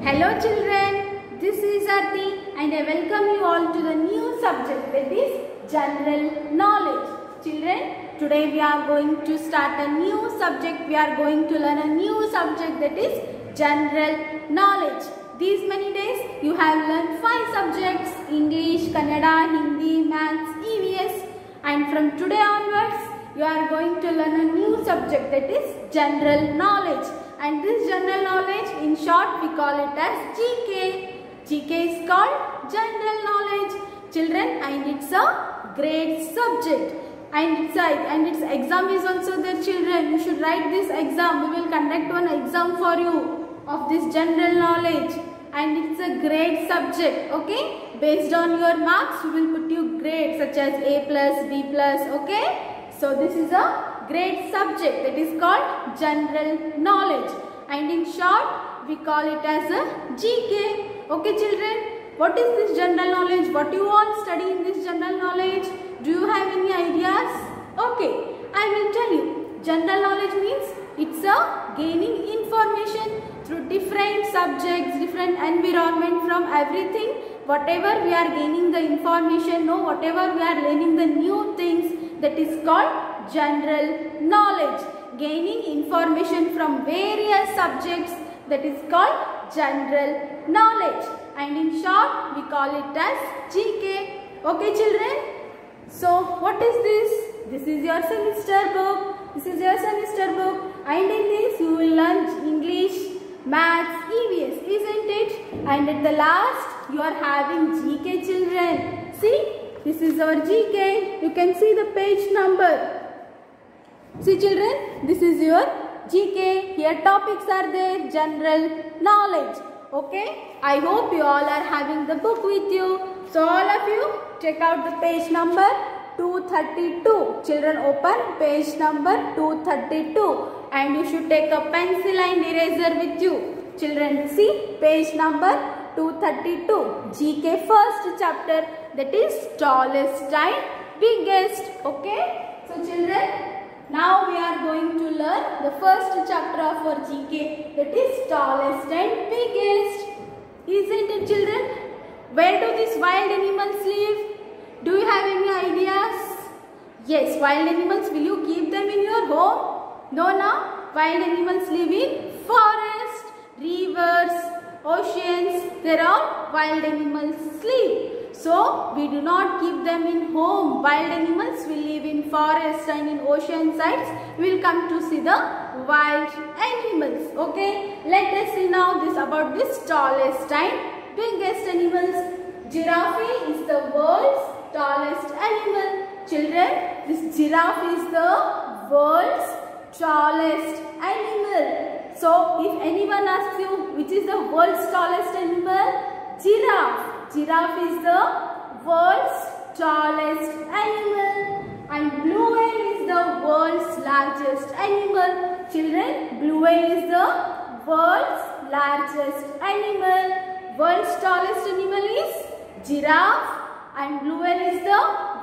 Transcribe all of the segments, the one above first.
Hello children, this is Arti and I welcome you all to the new subject, that is general knowledge. Children, today we are going to start a new subject. We are going to learn a new subject, that is general knowledge. These many days you have learned 5 subjects: English, Kannada, Hindi, Maths, EVS, and from today onwards you are going to learn a new subject, that is general knowledge. And this general knowledge, in short, we call it as GK. GK is called general knowledge, children, and it's a great subject. And its exam is also there, children. You should write this exam. We will conduct one exam for you of this general knowledge. And it's a great subject, okay? Based on your marks, we will put you grades such as A+, B+, okay? So this is a great subject that is called general knowledge, and in short we call it as a GK. Okay children, what is this general knowledge? What you all study in this general knowledge? Do you have any ideas? Okay, I will tell you. General knowledge means it's a gaining information through different subjects, different environment, from everything. Whatever we are gaining the information, whatever we are learning the new things, that is called general knowledge. Gaining information from various subjects, that is called general knowledge. And in short, we call it as GK. Okay children? So what is this? This is your semester book. This is your semester book. And in this you will learn English, Maths, EVS, isn't it? And at the last you are having GK children. See? This is our GK. You can see the page number. See children, this is your GK. Here topics are there, general knowledge. Okay, I hope you all are having the book with you. So all of you check out the page number 232. Children, open page number 232 and you should take a pencil and eraser with you. Children, see page number 232. GK first chapter, that is tallest and biggest. Okay, so children, now we are going to learn the first chapter of our GK, that is tallest and biggest. Isn't it children? Where do these wild animals live? Do you have any ideas? Yes, wild animals, will you keep them in your home? No, no. Wild animals live in forest, rivers, oceans. There are wild animals live. So, we do not keep them in home. Wild animals will live in forests and in ocean sides. We will come to see the wild animals. Okay, let us see now about this tallest and biggest animals. Giraffe is the world's tallest animal. Children, this giraffe is the world's tallest animal. So, if anyone asks you which is the world's tallest animal, giraffe. Giraffe is the world's tallest animal. And blue whale is the world's largest animal. Children, blue whale is the world's largest animal. World's tallest animal is giraffe and blue whale is the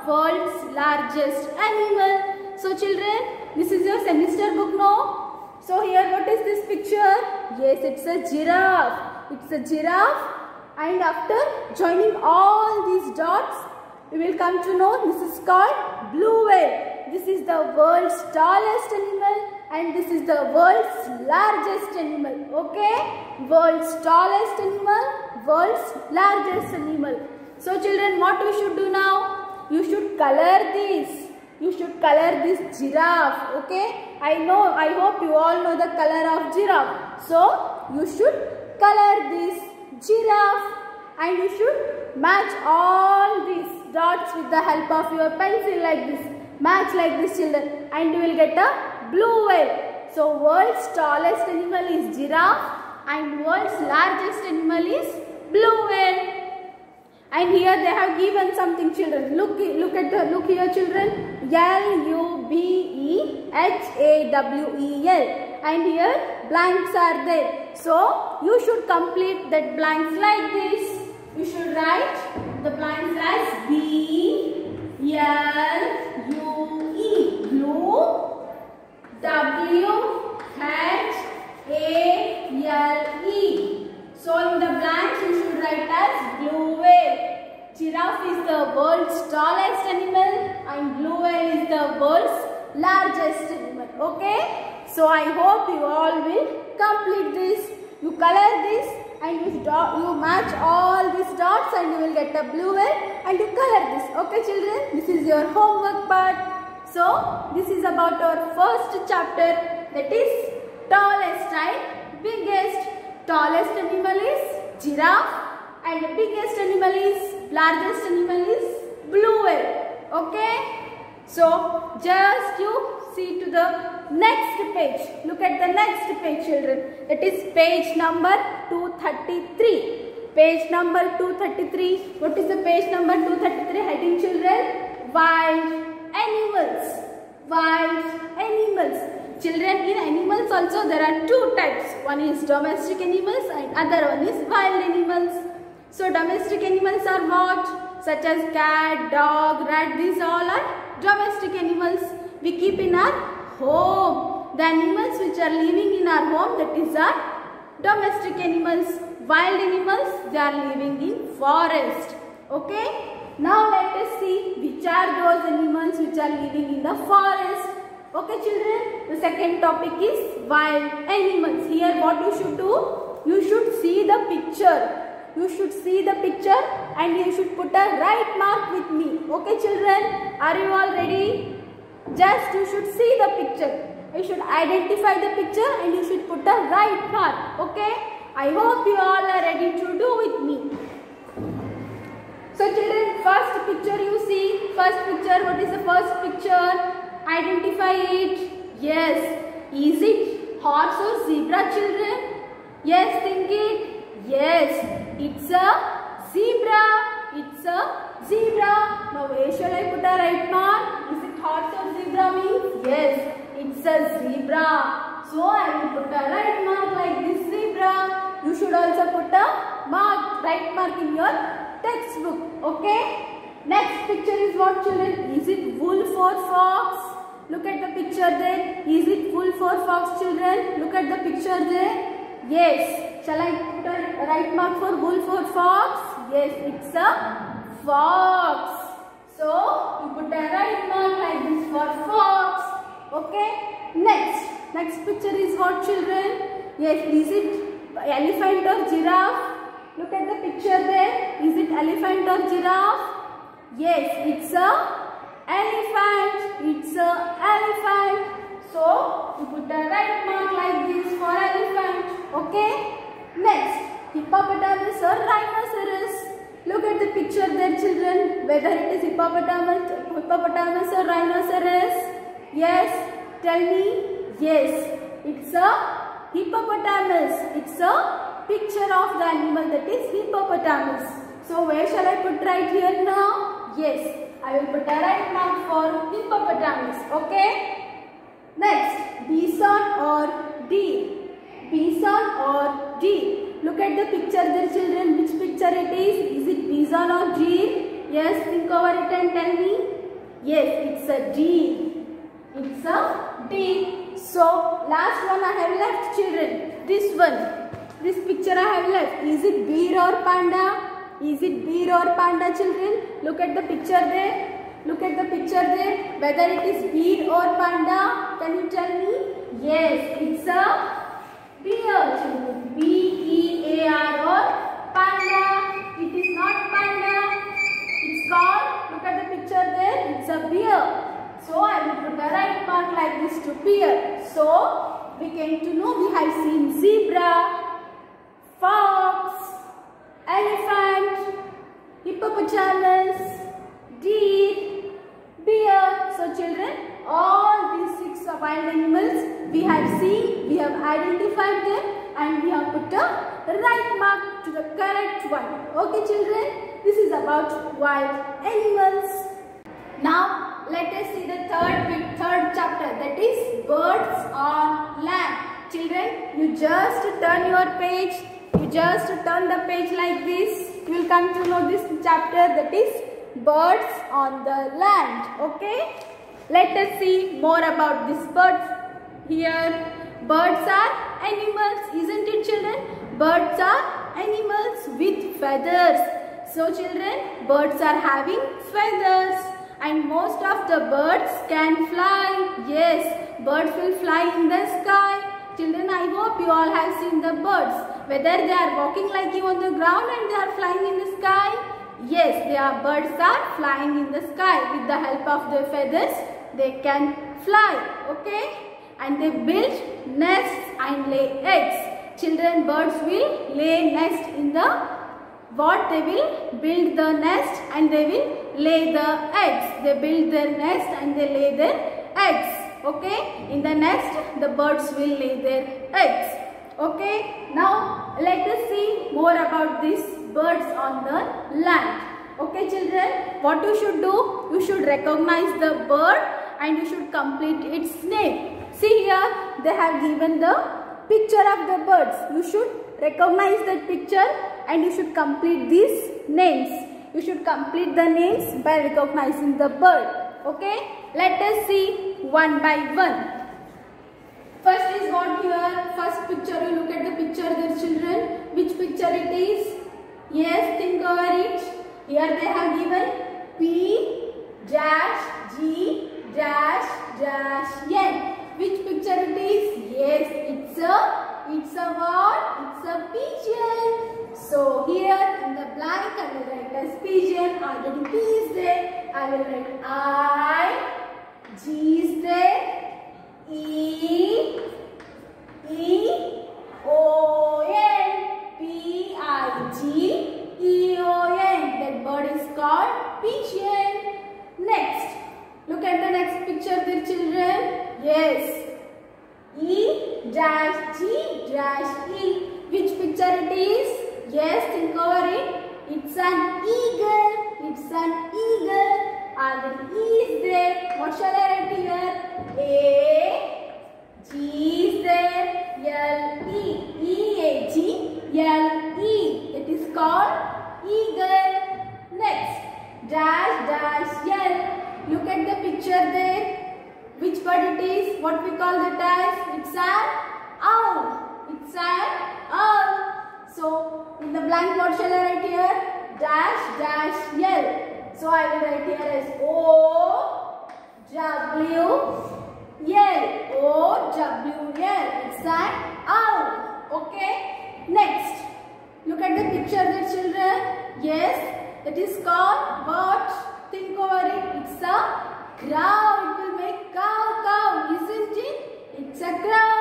world's largest animal. So children, this is your semester book now. So here what is this picture? Yes, it's a giraffe. It's a giraffe. And after joining all these dots, we will come to know this is called blue whale. This is the world's tallest animal and this is the world's largest animal. Okay? World's tallest animal, world's largest animal. So children, what we should do now? You should color this. You should color this giraffe. Okay? I hope you all know the color of giraffe. So, you should color this giraffe and you should match all these dots with the help of your pencil like this. Match like this children and you will get a blue whale. So world's tallest animal is giraffe and world's largest animal is blue whale. And here they have given something children. Look here children. L-U-B-E-H-A-W-E-L. And here blanks are there. So you should complete that blanks like this. You should write the blanks as B-L-U-E. Blue. W-H-A-L-E. So in giraffe is the world's tallest animal and blue whale is the world's largest animal. Okay? So I hope you all will complete this. You color this and you match all these dots and you will get a blue whale and you color this. Okay children? This is your homework part. So this is about our first chapter, that is tallest and biggest. Tallest animal is giraffe and the biggest animal is, largest animal is blue whale. Okay? So just you see to the next page. Look at the next page children. That is page number 233. Page number 233. What is the page number 233 heading children? Wild animals. Wild animals. Children, in animals also there are two types. One is domestic animals and other one is wild animals. So domestic animals are what? Such as cat, dog, rat. These all are domestic animals we keep in our home. The animals which are living in our home, that is our domestic animals. Wild animals, they are living in forest. Okay? Now let us see which are those animals which are living in the forest. Okay children, the second topic is wild animals. Here what you should do? You should see the picture. You should see the picture and you should put a right mark with me. Okay children, are you all ready? Just you should see the picture. You should identify the picture and you should put a right mark. Okay? I hope you all are ready to do with me. So children, first picture you see. First picture, what is the first picture? Identify it. Yes. Is it horse or zebra children? Yes, think it. Yes. It's a zebra. It's a zebra. Now where shall I put a right mark? Is it horse or zebra means? Yes. It's a zebra. So I will put a right mark like this zebra. You should also put a right mark in your textbook. Okay? Next picture is what children? Is it wolf or fox? Look at the picture there. Is it wolf or fox children? Look at the picture there. Yes. Shall I put a right mark for wolf or fox? Yes, it's a fox. So you put a right mark like this for fox. Okay. Next picture is what children? Yes, is it elephant or giraffe? Look at the picture there. Is it elephant or giraffe? Yes, it's a elephant. It's a elephant. So you put a right mark like this for elephant. Okay. Next, hippopotamus or rhinoceros. Look at the picture there children. Whether it is hippopotamus or rhinoceros. Yes. Tell me. Yes. It's a hippopotamus. It's a picture of the animal, that is hippopotamus. So where shall I put right here now? Yes. I will put a right mark for hippopotamus. Okay. Next, bison or deer. Bison or deer. Look at the picture there children. Which picture it is? Is it bison or deer? Yes, think over it and tell me. Yes, it's a deer. It's a deer. So, last one I have left children. This one. This picture I have left. Is it bear or panda? Is it bear or panda children? Look at the picture there. Look at the picture there. Whether it is bear or panda, can you tell me? Yes, it's a bear children. B-E-A-R or panda. It is not panda. It's called, look at the picture there. It's a bear. So I will put a right mark like this to bear. So we came to know we have seen zebra, fox, elephant, hippopotamus, deer, bear. So children, all these 6 wild animals we have seen, we have identified them and we have put a right mark to the correct one. Okay children, this is about wild animals. Now let us see the third chapter, that is birds on land. Children, you just turn your page. You just turn the page like this. You will come to know this chapter, that is birds on the land. Okay? Let us see more about these birds. Here, birds are animals, isn't it children? Birds are animals with feathers. So children, birds are having feathers and most of the birds can fly. Yes, birds will fly in the sky. Children, I hope you all have seen the birds. Whether they are walking like you on the ground and they are flying in the sky. Yes, birds are flying in the sky. With the help of their feathers, they can fly. Okay? And they build nests and lay eggs. Children, birds will lay nest in the they will build the nest and they will lay the eggs. They build their nest and they lay their eggs. Okay, in the nest the birds will lay their eggs. Okay, now let us see more about these birds on the land. Okay children, what you should do? You should recognize the bird and you should complete its name. See here, they have given the picture of the birds. You should recognize that picture and you should complete these names. You should complete the names by recognizing the bird. Okay, let us see one by one. First is what here? First picture, you look at the picture there children. Which picture it is? Yes, think over it. Here they have given P dash G dash dash N. Which picture it is? Yes, it's a what? It's a pigeon. So here in the blank I will write as pigeon. Already P is there. I will write I. G is there. E. O. N. P-I-G. E-O-N. That bird is called pigeon. Next. Look at the next picture there children. Yes. E dash G dash E. Which picture it is? Yes, think over it. It's an eagle. It's an eagle. Already E is there. What shall I write here? A. G is there. L E. E-A-G-L-E. It is called eagle. Next. Dash dash L. Look at the picture there. Which bird it is? What we call it as? It's an owl. It's an owl. So, in the blank what shall I write here? Dash dash L. So, I will write here as O W L. O W L. It's an owl. Okay. Next. Look at the picture there children. Yes. It is called what? Think over it. It's a crow. It will make cow, isn't it? It's a crow.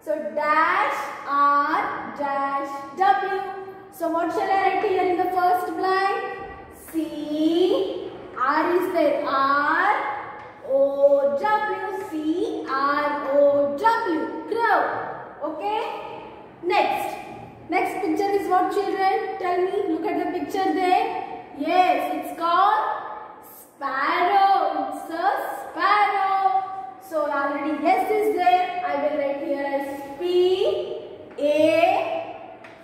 So dash R dash W. So what shall I write here in the first blank? C. R is there. R O W. C R O W. Crow. Okay. Next picture is what children? Tell me. Look at the picture there. Yes, it's called sparrow. It's a sparrow. So already S is there. I will write here as P A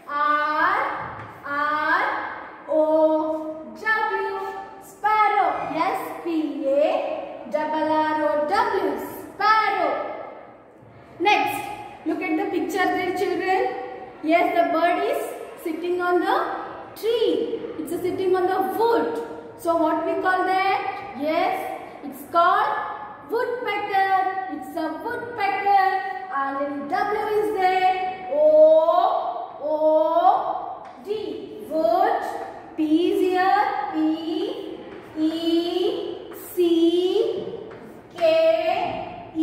R R O W. Sparrow. Yes, P A R R O W. Sparrow. Next, look at the picture there children. Yes, the bird is sitting on the tree. It's sitting on the wood. So what we call that? Yes, it's called woodpecker. It's a woodpecker. Already W is there. O D. Wood. P is here. P E C K E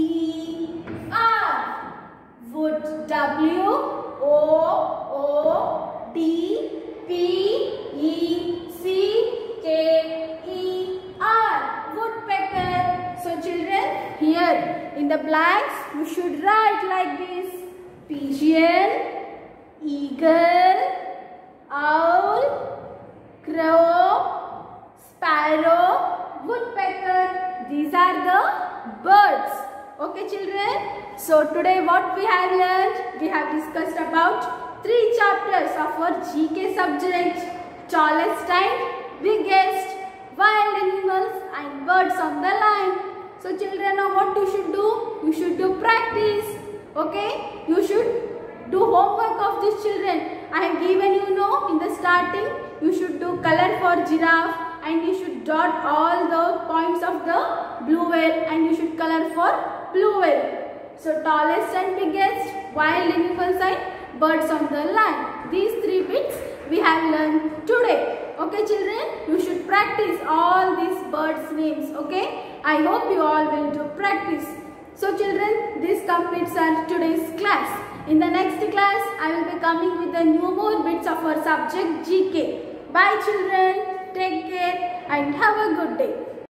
R. Wood. W O D P E C K E R. Woodpecker. So children, here in the blanks you should write like this: pigeon, eagle, owl, crow, sparrow, woodpecker. These are the birds. Okay children. So today what we have learned? We have discussed about 3 chapters of our GK subject: tallest and biggest, wild animals and birds on the land. So children, now what you should do? You should do practice. Okay? You should do homework of these children. I have given you in the starting, you should do color for giraffe and you should dot all the points of the blue whale and you should color for blue whale. So tallest and biggest, wild animals and birds on the land. These 3 bits we have learned today. Okay children, you should practice all these birds names. Okay, I hope you all will do practice. So children, this completes our today's class. In the next class, I will be coming with the new more bits of our subject GK. Bye children, take care and have a good day.